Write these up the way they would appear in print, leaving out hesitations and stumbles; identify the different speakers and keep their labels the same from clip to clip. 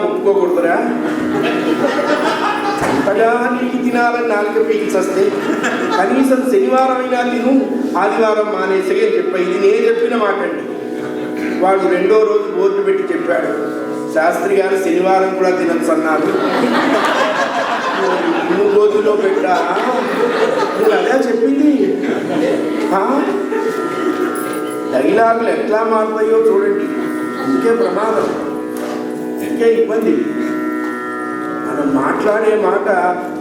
Speaker 1: ముట్టుకోకూడదురా, అంతగా నీకు తినాలని నాలుక పీల్చొస్తే కనీసం శనివారం అయినా తిను, ఆదివారం మానేసే అని చెప్పి ఇది నేను చెప్పిన మాట అండి. వాడు రెండో రోజు బోర్డు పెట్టి చెప్పాడు, శాస్త్రి గారు శనివారం కూడా తినచ్చు అన్నారు. నువ్వు బోర్డులో పెట్టా, నువ్వు అదే చెప్పింది. డైలాగులు ఎట్లా మారుతాయో చూడండి. ఇంకే ప్రమాదం, ఇంకే ఇబ్బంది. మనం మాట్లాడే మాట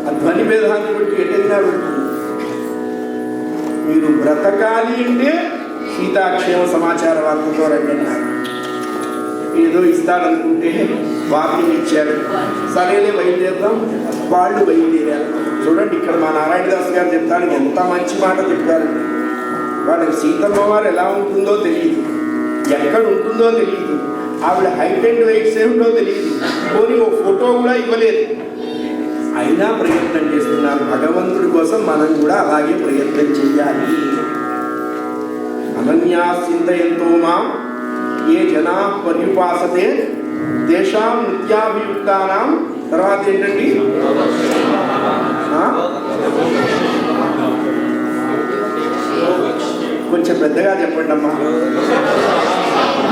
Speaker 1: ఆ ధ్వని భేదాన్ని బట్టి ఎటైనా ఉంటుంది. మీరు బ్రతకాలి అంటే సీతాక్షేమ సమాచార వార్తతో రండి అన్నారు. ఏదో ఇస్తాడనుకుంటే వార్తలు ఇచ్చారు, సరేలే బయలుదేరుదాం, వాళ్ళు బయలుదేరారు. చూడండి ఇక్కడ మా నారాయణదాస్ గారు చెప్తాను, ఎంత మంచి మాట చెప్పారు. వాళ్ళకి సీతమ్మ వారు ఎలా ఉంటుందో తెలియదు, ఎక్కడ ఉంటుందో తెలియదు, ఆవిడ హైట్ అండ్ వెయిట్స్ ఏమిటో తెలియదు, పోనీ ఓ ఫోటో కూడా ఇవ్వలేదు. అయినా ప్రయత్నం చేస్తున్నారు. భగవంతుడి కోసం మనం కూడా అలాగే ప్రయత్నం చెయ్యాలి. అనన్యా చింతయంతో మాం ఏ జనా పర్యుపాసతే తేషాం నిత్యాభియుక్తానాం. తర్వాత ఏంటండి, కొంచెం పెద్దగా చెప్పండి అమ్మా.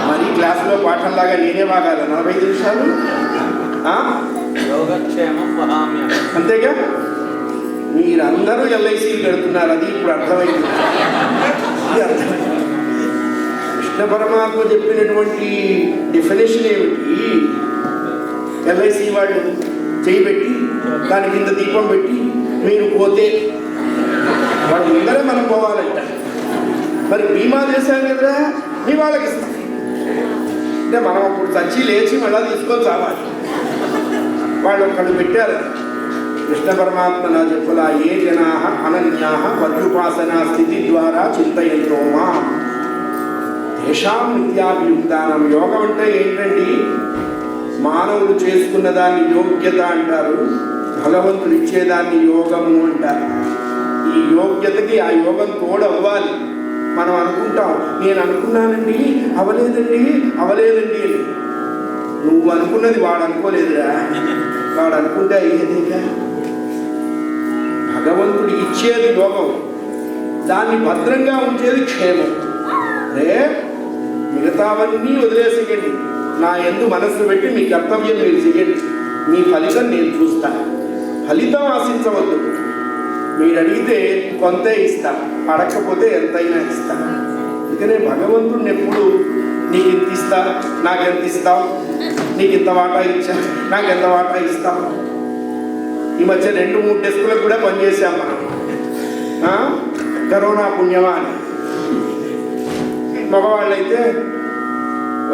Speaker 1: మరి క్లాసులో పాఠంలాగా నేనే వాగాలి 45 నిమిషాలు. అంతేగా, మీరందరూ ఎల్ఐసీలు కడుతున్నారు, అది ఇప్పుడు అర్థమైంది. కృష్ణ పరమాత్మ చెప్పినటువంటి డెఫినేషన్ ఏమిటి? ఎల్ఐసి వాళ్ళు చేయబెట్టి దాని కింద దీపం పెట్టి మీరు పోతే వాళ్ళ ముందరే మనం పోవాలంట. మరి బీమా చేశాం కదా, మీ వాళ్ళకి ఇస్తాం అంటే మనం అప్పుడు చచ్చి లేచి మళ్ళా తీసుకొని చావాలి. వాళ్ళు ఒక్కళ్ళు పెట్టారు. కృష్ణ పరమాత్మ నా చెప్పులా ఏ జనా అనన్యా పర్యుపాసనా స్థితి ద్వారా చింతయంతో మా తేషాం నిత్యాభియుక్తానం. యోగం అంటే ఏంటండి? మానవుడు చేసుకున్న దాన్ని యోగ్యత అంటారు, భగవంతుడు ఇచ్చేదాన్ని యోగము అంటారు. ఈ యోగ్యతకి ఆ యోగం తోడవ్వాలి. మనం అనుకుంటాం, నేను అనుకున్నానండి అవలేదండి అవలేదండి అని. నువ్వు అనుకున్నది వాడు అనుకోలేదురా, వాడు అనుకుంటే అయ్యేదేగా. భగవంతుడు ఇచ్చేది యోగం, దాన్ని భద్రంగా ఉంచేది క్షేమం. రే మిగతావన్నీ వదిలేసేయండి, నా యందు మనస్సు పెట్టి మీ కర్తవ్యం మీరు చెయ్యండి, మీ ఫలితం నేను చూస్తాను. ఫలితం ఆశించవద్దు. మీరు అడిగితే కొంతే ఇస్తా, అడగకపోతే ఎంతైనా ఇస్తా. అందుకనే భగవంతుడిని ఎప్పుడు నీకు ఇంత ఇస్తా, నాకెంత ఇస్తావు, నీకు ఇంత వాటా ఇచ్చా, నాకెంత వాటా ఇస్తావు. ఈ మధ్య 2-3 డెస్కులకు కూడా పనిచేసాం మనం, కరోనా పుణ్యమా అని. మగవాళ్ళైతే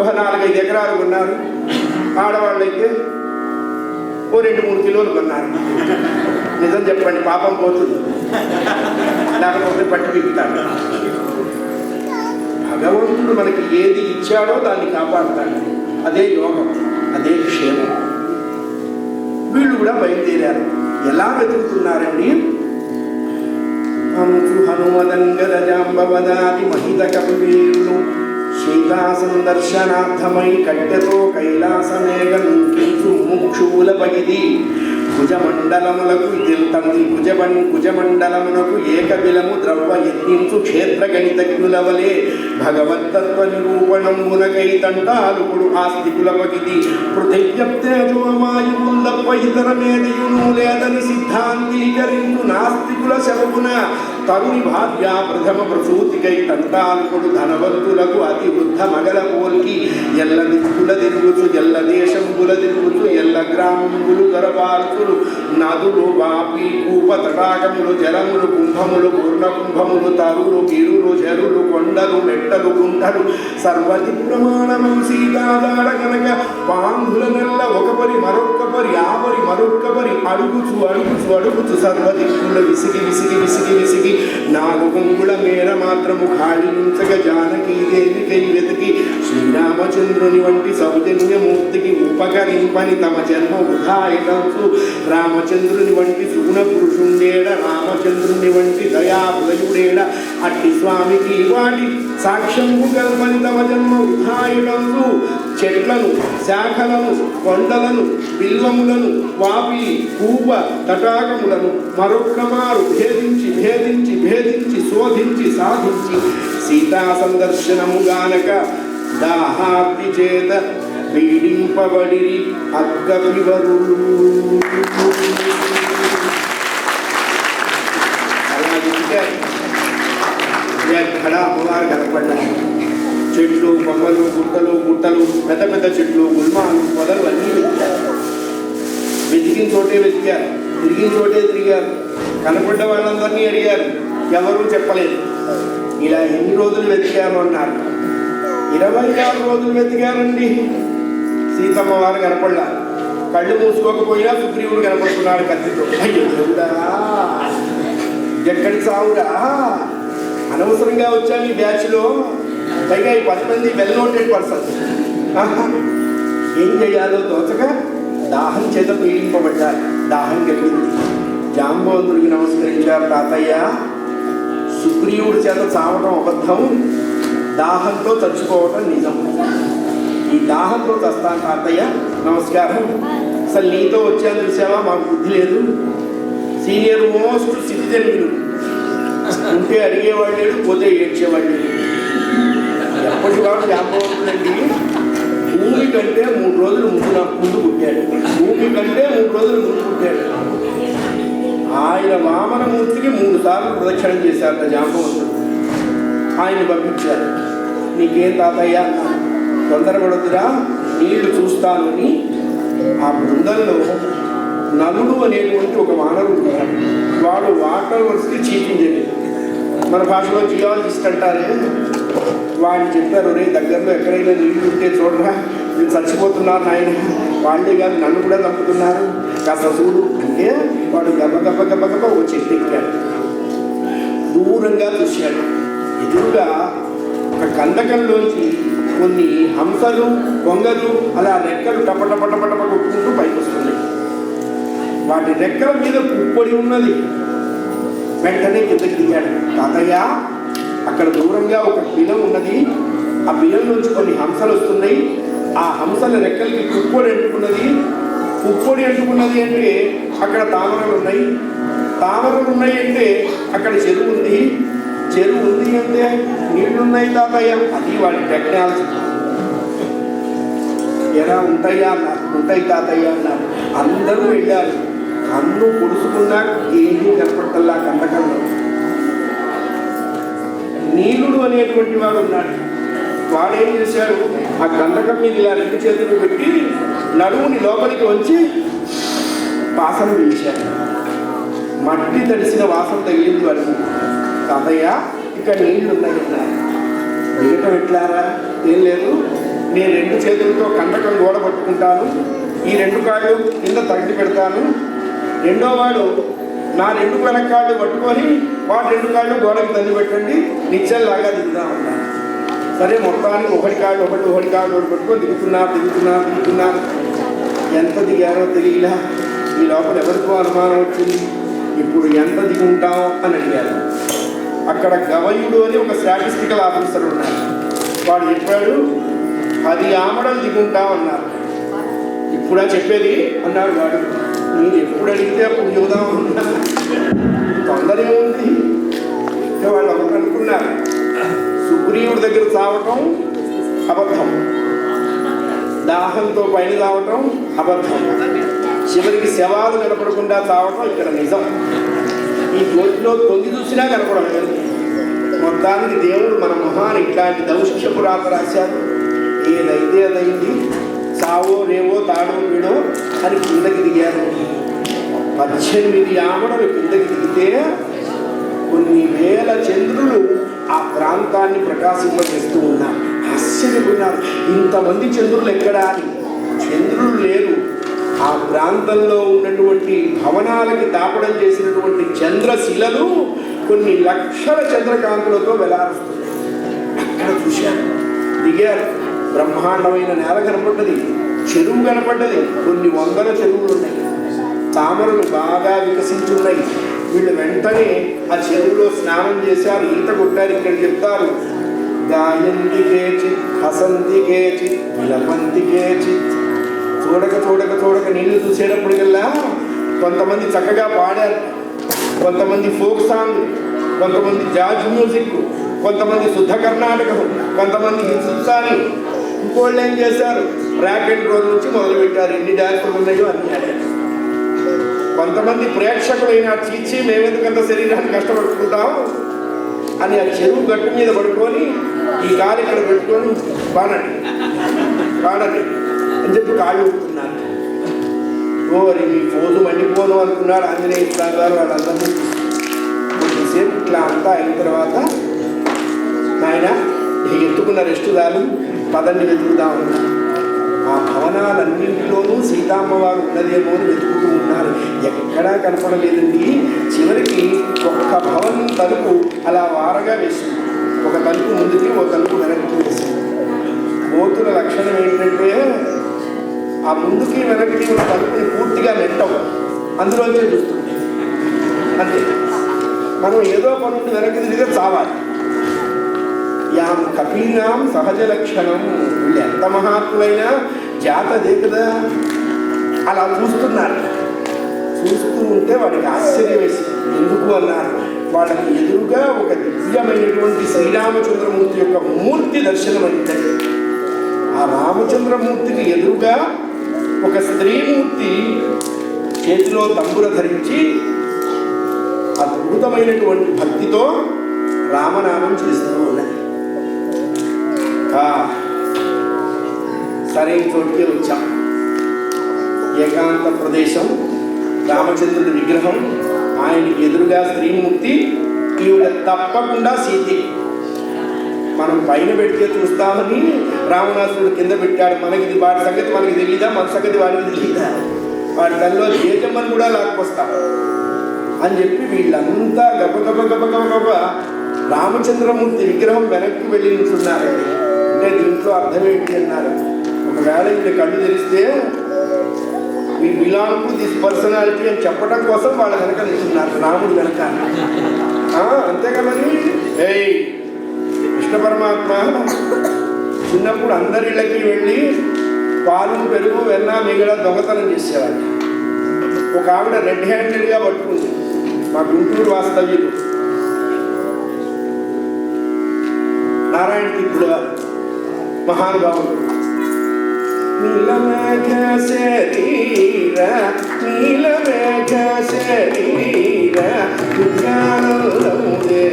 Speaker 1: ఒక 4-5 ఎకరాలు కొన్నారు, ఆడవాళ్ళైతే ఓ 2-3 కిలోలు కొన్నారు. నిజం చెప్పండి, పాపం పోతుంది, లేకపోతే పట్టి పీకుతాడు. భగవంతుడు మనకి ఏది ఇచ్చాడో దాన్ని కాపాడుతాడు. అదే యోగం, అదే క్షేమం. వీళ్ళు కూడా బయలుదేరారు. ఎలా వెతుకుతున్నారండి? హంసు హనుమదంగరజాంబవదాది మహిత కపివీరులు శ్రీకాసం దర్శనార్థమై కట్టెతో కైలాసమేగం ముక్షువుల పగిది భుజమండలములకు కుజమండలమునకు ఏకబిలము ద్రవ్వ యత్నించు క్షేత్ర గణితజ్ఞుల వలె భగవత్తత్వ నిరూపణమునకై తంటాలుకుడు ఆస్తికుల పగిది పృథివ్యప్తేజోమాయువుల్లప్ప ఇతరమేదియును లేదని సిద్ధాంతీకరించు నాస్తికుల శవమున తరుణి భార్య ప్రథమ ప్రసూతికై తంటాలుకుడు ధనవంతులకు అతి వృద్ధ మగల పోల్కి ఎల్ల దిక్కుల తిరుగుచు ఎల్ల దేశంబుల తిరుగుచు ఎల్ల గ్రామంబులు గరబార్చులు నదులు వాపి కూప తటాకములు జలములు కుంభములు పూర్ణ కుంభములు తరులు గిరులు చెరులు కొండలు మెట్టలు గుంటలు సర్వతి ప్రమాణము సీతాదాడ కనుక పాంధుల నెల్ల ఒకపరి మరొక్కపరి ఆపరి మరొక్కపరి అడుగుచు అడుగుచు అడుగుచు సర్వదిక్కుల విసిగి విసిగి విసిగి విసిగి 4 కొంగుల మేర మాత్రము ఖాళీ ఉంచగ జానకీ దేవికై వెతికి శ్రీరామచంద్రుని వంటి సౌజన్యమూర్తికి ఉపకరింపని తమ జన్మ వృధాయితంసు రామచంద్రుని వంటి సుగుణ పురుషుండేడ రామచంద్రుని వంటి దయాహృదయుడేడ అట్టి స్వామికి వాటి సాక్ష్యము కల్పని తమ జన్మ వృధాయితంసు చెట్లను, శాఖలను, కొండలను, బిల్వములను, వాపి, పూవ, తటాకములను మరొక్కమారు భేదించి భేదించి భేదించి శోధించి సాధించి సీతా సందర్శనము గానక దాహార్తి చేత పీడింపబడిరి అగ్గవివరు. ఎక్కడ అమ్మవారు కనపడ్డాయి. చెట్లు, బొమ్మలు, గుట్టలు, గుట్టలు, పెద్ద పెద్ద చెట్లు, గుల్మాలు, పొదలు అన్నీ వెతికారు. వెతికిన చోటే వెతికారు, తిరిగిన చోటే తిరిగారు. కనపడ్డ వాళ్ళందరినీ అడిగారు, ఎవరూ చెప్పలేదు. ఇలా ఎన్ని రోజులు వెతికారు అన్నారు. 26 రోజులు వెతికారండి. సీతమ్మ వారు కనపడలా. కళ్ళు మూసుకోకపోయినా సుగ్రీవుడు కనపడుతున్నాడు కత్తితో. అయ్యో దేవుడా, ఎక్కడి సావురా, అనవసరంగా వచ్చాను ఈ బ్యాచ్లో. పైగా ఈ 10 మంది వెల్ నోటెడ్ పర్సన్స్. ఏం చేయాలో తోచక దాహం చేత పీడింపబడ్డారు. దాహం కలిగింది. జాంబవంతుడికి నమస్కరించారు. తాతయ్య, సుగ్రీవుడి చేత చావడం అబద్ధం, దాహంతో చచ్చిపోవటం నిజం. ఈ దాహంతో చస్తాను తాతయ్య, నమస్కారం. అసలు నీతో వచ్చాను చూసావా, మాకు బుద్ధి లేదు. సీనియర్ మోస్ట్ సిటిజన్ మీరు. ఉంటే అడిగేవాళ్ళు లేడు, పోతే ఏడ్చేవాళ్ళు లేడు. ఎప్పటివాడు జాంబవంతుడండి భూమి కంటే 3 రోజులు ముందు పుట్టాడు. భూమి కంటే 3 రోజులు ముందు పుట్టాడు. ఆయన వామనమూర్తికి 3 సార్లు ప్రదక్షిణం చేశారట జాంబవంతుడు. ఆయన పంపించారు. నీకేం తాతయ్య అన్నారు. తొందరపడొద్దురా, నీళ్లు చూస్తాను అని ఆ బృందంలో నలుడు అనేటువంటి ఒక వానరుడు ఉన్నాడు. వాడు వాటర్ వర్క్స్కి చీఫ్ ఇంజనీర్. మన భాషలో జియాలజిస్ట్ అంటారే. వాడిని చెప్పారు, రే దగ్గరలో ఎక్కడైనా నీళ్లు ఉంటే చూడరా, నేను చచ్చిపోతున్నారు ఆయన, వాళ్ళే కాదు నన్ను కూడా చంపుతున్నారు, కాస్త చూడు అంటే వాడు గబ్బ గబ్బ గబ్బ గబ్బ ఒక చెట్టు ఎక్కాడు. దూరంగా చూశాడు. ఎదురుగా ఒక కందకంలోంచి కొన్ని హంసలు, కొంగలు అలా రెక్కలు టపటపటపటప కొట్టుకుంటూ పైకి వస్తున్నాయి. వాటి రెక్కల మీద పుప్పొడి ఉన్నది. వెంటనే కిందకి దిగాడు. తాతయ్య, అక్కడ దూరంగా ఒక బిలం ఉన్నది. ఆ బిలం నుంచి కొన్ని హంసలు వస్తున్నాయి. ఆ హంసల రెక్కలకి పుప్పొడి అంటుకున్నది. పుప్పొడి అంటుకున్నది అంటే అక్కడ తామరలు ఉన్నాయి. తామరలు ఉన్నాయి అంటే అక్కడ చెరువు ఉంది. చెరువు ఉంది అంటే నీళ్లున్నాయి తాతయ్య. అది వాడి టెక్నాలజీ. ఎలా ఉంటాయా అన్నారు. ఉంటాయి తాతయ్య అన్నారు. అందరూ వెళ్ళారు. కన్ను పొడుచుకున్నా ఏమీ కనపడతల్లా కందకంలో. నీలుడు అనేటువంటి వాడు ఉన్నాడు. వాడేం చేశాడు, ఆ కందకం మీద ఇలా 2 చేతులు పెట్టి నడుముని లోపలికి వచ్చి వాసన పిలిచాడు. మట్టి తడిసిన వాసన తగిలింది వాడికి. తాతయ్య, ఇక్కడ నీళ్లు ఉన్నాయి అన్నారు. దిగటం ఎట్లారా? ఏం లేదు, నేను 2 చేతులతో కందకం గోడ పట్టుకుంటాను, ఈ 2 కాళ్ళు కింద తగ్గి పెడతాను, రెండో వాడు నా 2 వెనకాళ్ళు పట్టుకొని వాడు 2 కాళ్ళు గోడకి తల్లి పెట్టండి, నిచ్చల్లాగా దిగుదామన్నారు. సరే, మొత్తానికి ఒకటి కాళ్ళు పట్టుకొని దిగుతున్నారు. ఎంత దిగారో తెలియలా. ఈ లోపల ఎవరికో అనుమానం వచ్చింది. ఇప్పుడు ఎంత దిగుంటాం అని అడిగారు. అక్కడ గవయుడు అని ఒక స్టాటిస్టికల్ ఆఫీసర్ ఉన్నారు. వాడు చెప్పాడు, 10 ఆమడలు దిగుంటాం అన్నారు. ఇప్పుడా చెప్పేది అన్నాడు వాడు. మీరు ఎప్పుడు అడిగితే అప్పుడు చూద్దామన్నా, తొందర ఏముంది. వాళ్ళు ఒకటి అనుకున్నారు, సుగ్రీవుడి దగ్గర చావటం అబద్ధం, దాహంతో పైన చావటం అబద్ధం, చివరికి శవాలు కనపడకుండా చావటం ఇక్కడ నిజం. ఈ గోటిలో తొంగి చూసినా కనపడలేదు. మొత్తానికి దేవుడు మన మొహాన్ని ఇట్లాంటి దౌష్ట్యపు రాత రాశారు. ఏదైతే అదైంది, సావో రేవో తాడో వీడో అని కిందకి దిగారు. 18 ఆమడలు కిందకి దిగితే కొన్ని వేల చంద్రులు ఆ ప్రాంతాన్ని ప్రకాశింపజేస్తూ ఉన్నారు. ఆశ్చర్యపోయినారు, ఇంతమంది చంద్రులు ఎక్కడా అని. చంద్రులు లేరు. ఆ ప్రాంతంలో ఉన్నటువంటి భవనాలకి తాపడం చేసినటువంటి చంద్రశిలలు కొన్ని లక్షల చంద్రకాంతులతో వెలారుస్తున్నాయి. అక్కడ చూశారు, దిగారు. బ్రహ్మాండమైన నేల కనపడ్డది, చెరువు కనపడ్డది. కొన్ని 100 చెరువులు ఉన్నాయి. తామరలు బాగా వికసించున్నాయి. వీళ్ళు వెంటనే ఆ చెరువులో స్నానం చేశారు, ఈత కొట్టారు. ఇక్కడ చెప్తారు, గాయంతి కేచిత్, హసంతి కేచిత్, విలపంతి కేచిత్. చూడక చూడక చూడక నీళ్లు చూసేటప్పటికల్లా కొంతమంది చక్కగా పాడారు, కొంతమంది ఫోక్ సాంగ్, కొంతమంది జాజ్ మ్యూజిక్, కొంతమంది శుద్ధ కర్ణాటకం, కొంతమంది హిందుస్థానీ. ఇంకోళ్ళు ఏం చేశారు, ర్యాక్ అండ్ రోల్ నుంచి మొదలు పెట్టారు. ఎన్ని డ్యాన్సులు ఉన్నాయో అన్ని ఆడారు. కొంతమంది ప్రేక్షకులైన చీచి మేమెందుకంత శరీరాన్ని కష్టపడుకుంటాం అని ఆ చెరువు గట్టు మీద పడుకొని ఈ కాలు ఇక్కడ పెట్టుకొని పాడండి పాడండి అని చెప్పి కాళ్ళు ఊపుతున్నారు. ఓరి మీ ఫోజు మండిపోను అనుకున్నాడు ఆంజనేయ స్వామి గారు. వాళ్ళందరూ కొద్దిసేపు ఇట్లా అంతా అయిన తర్వాత ఆయన ఎత్తుకున్న రెస్ట్ దాలు పదండి వెతుకుతా ఉన్నారు. ఆ భవనాలన్నింటిలోనూ సీతామ్మవారు ఉన్నదేమో అని వెతుకుతూ ఉన్నారు. ఎక్కడా కనపడలేదండి. చివరికి ఒక్క భవనం తలుపు అలా వారగా వేసింది. ఒక తలుపు ముందుకి, ఒక తలుపు వెనక్కి వేసింది. కోతుల లక్షణం ఏంటంటే ఆ ముందుకి వెనక్కి ఉన్న తలుపుని పూర్తిగా నెట్టవు, అందులోంచే చూస్తుంది అంతే. మనం ఏదో పనుండి వెనక్కి తిరిగితే చావాలి. యాం కపీనాం సహజ లక్షణం. వీళ్ళు ఎంత మహాత్ములైనా జాతదే కదా. అలా చూస్తున్నారు. చూస్తూ ఉంటే వాడికి ఆశ్చర్యం వేసింది. ఎందుకు అన్నారు, వాళ్ళకి ఎదురుగా ఒక దివ్యమైనటువంటి శ్రీరామచంద్రమూర్తి యొక్క మూర్తి దర్శనమైంది. ఆ రామచంద్రమూర్తికి ఎదురుగా ఒక స్త్రీమూర్తి చేతిలో తంబుర ధరించి అద్భుతమైనటువంటి భక్తితో రామనామం చేస్తూ ఉన్నది. సరైన చోటుకే వచ్చాం. ఏకాంత ప్రదేశం, రామచంద్రుడి విగ్రహం, ఆయనకి ఎదురుగా స్త్రీమూర్తి. ఈవిడ తప్పకుండా సీతి. మనం పైన పెడితే చూస్తామని రావణాసురుడు కింద పెట్టాడు. మనకి వాడి సంగతి మనకి తెలియదా, మన సంగతి వాడికి తెలియదా, వాడి తనలో దేశమ్మని కూడా లాక్కొస్తాం అని చెప్పి వీళ్ళంతా గబ గబ రామచంద్రమూర్తి విగ్రహం వెనక్కి వెళ్ళి నిల్చున్నారండి. అంటే దీంట్లో అర్థం ఏంటి అన్నారు, ఒకవేళ ఈవిడ కళ్ళు తెరిస్తే we belong to this personality అని చెప్పడం కోసం వాళ్ళ వెనక నిల్చున్నారు, రాముడు వెనక. అంతేకాదని కృష్ణ పరమాత్మ చిన్నప్పుడు అందరిళ్ళకి వెళ్ళి పాలు, పెరుగు, వెన్న, మిగడ దొంగతనం చేసేవాళ్ళు. ఒక ఆవిడ రెడ్ హ్యాండెడ్గా పట్టుకుంది. మా గుంటూరు వాస్తవ్యులు నారాయణ తీర్థుల వారు మహానుభావుడు. నీలమేఘ శరీర నీలమేఘ శరీర విజ్ఞానముదే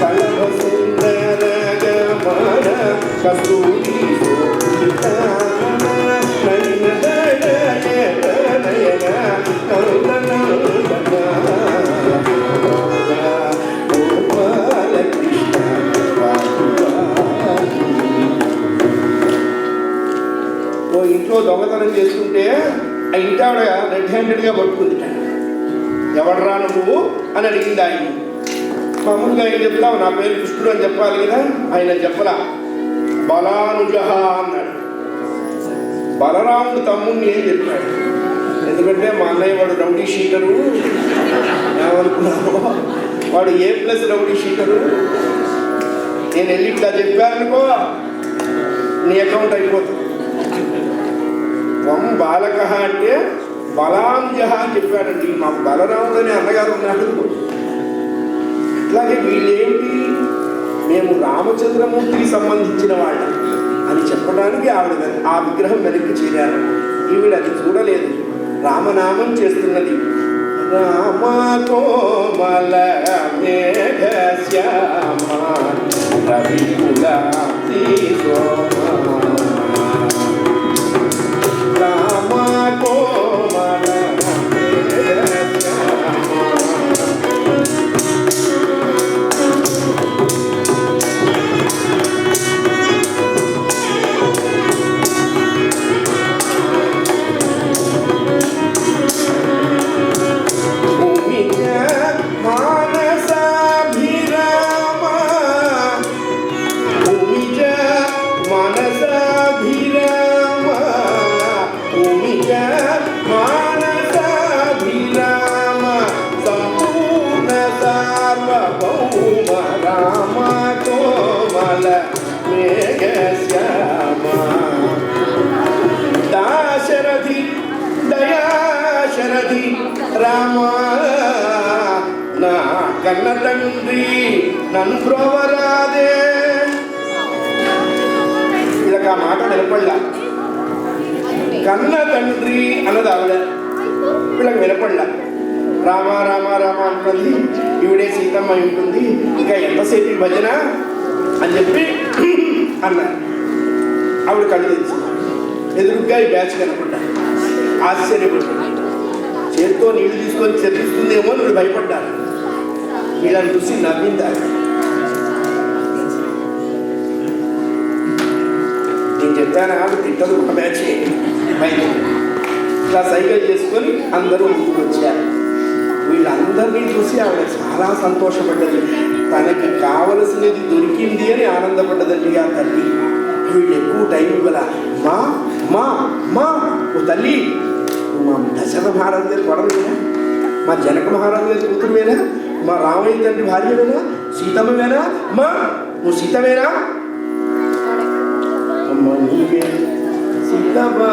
Speaker 1: కలభ సుందర గమన కస్తూరి ఇంట్లో దొంగతనం చేస్తుంటే ఆ ఇంటి ఆవిడ రెడ్ హ్యాండెడ్గా పట్టుకుంది. ఎవడరా నువ్వు అని అడిగింది ఆయన. మామూలుగా ఏం చెప్తావు, నా పేరు కృష్ణుడు అని చెప్పాలి కదా. ఆయన చెప్పలా, బలానుజహ అన్నాడు. బలరాముడు తమ్ముడిని ఏం చెప్పాడు, ఎందుకంటే మా అన్నయ్య వాడు రౌడీ షీటరు. ఏమనుకున్నావు, వాడు A+ రౌడీ షీటరు. నేను వెళ్ళి ఇట్లా చెప్పానుకో నీ అకౌంట్ అయిపోతుంది. వం బాలక అంటే బలానుజ అని చెప్పాడండి. మాకు బలరాముడు అనే అన్నగారు ఉన్నాడు. అట్లాగే వీళ్ళేంటి, మేము రామచంద్రమూర్తికి సంబంధించిన వాళ్ళం అని చెప్పడానికి ఆవిడ ఆ విగ్రహం వెనక్కి చేరారు. ఈవిడ అది చూడలేదు, రామనామం చేస్తున్నది. రామ కోమల మేఘ శ్యామ రవికుల రామ కోమల మానసాభిరామ భూమిజ మన తండ్రి నన్ను బ్రోవరాదే. వీళ్ళకి ఆ మాట వినపడలా. కన్న తండ్రి అన్నది ఆవిడ, వీళ్ళకి వినపడలా. రామ రామ రామ అంటుంది. ఈవిడే సీతమ్మ ఉంటుంది. ఇంకా ఎంతసేపు ఈ భజన అని చెప్పి అన్నారు. ఆవిడ కళ్ళు తెచ్చి ఎదురుగా ఈ బ్యాచ్ కనపడ్డా. ఆశ్చర్యపడ్డాడు. చేతితో నీళ్లు తీసుకొని చెప్తుందేమో నువ్వు భయపడ్డాను. వీళ్ళని చూసి నవ్విందారు. నేను చెప్తాను ఆవిడ తిట్టదు. ఒక బ్యాచ్ బయట ఇలా సైకిల్ చేసుకొని అందరూ ముందుకు వచ్చారు. వీళ్ళందరినీ చూసి ఆవిడ చాలా సంతోషపడ్డది. తనకి కావలసినది దొరికింది అని ఆనందపడ్డదండి ఆ తల్లి. వీళ్ళు ఎక్కువ టైం ఇవ్వాల. మా మా మా ఓ తల్లి, నువ్వు మా దశరథ మహారాజు గారి కొడవేనా? మా జనక మహారాజు గారి కూతురువేనా? మా రామయ్య తండ్రి భార్యవేనా? సీతమ్మవేనా? మా నువ్వు సీతమేనా? అమ్మ నువ్వే సీతమ్మా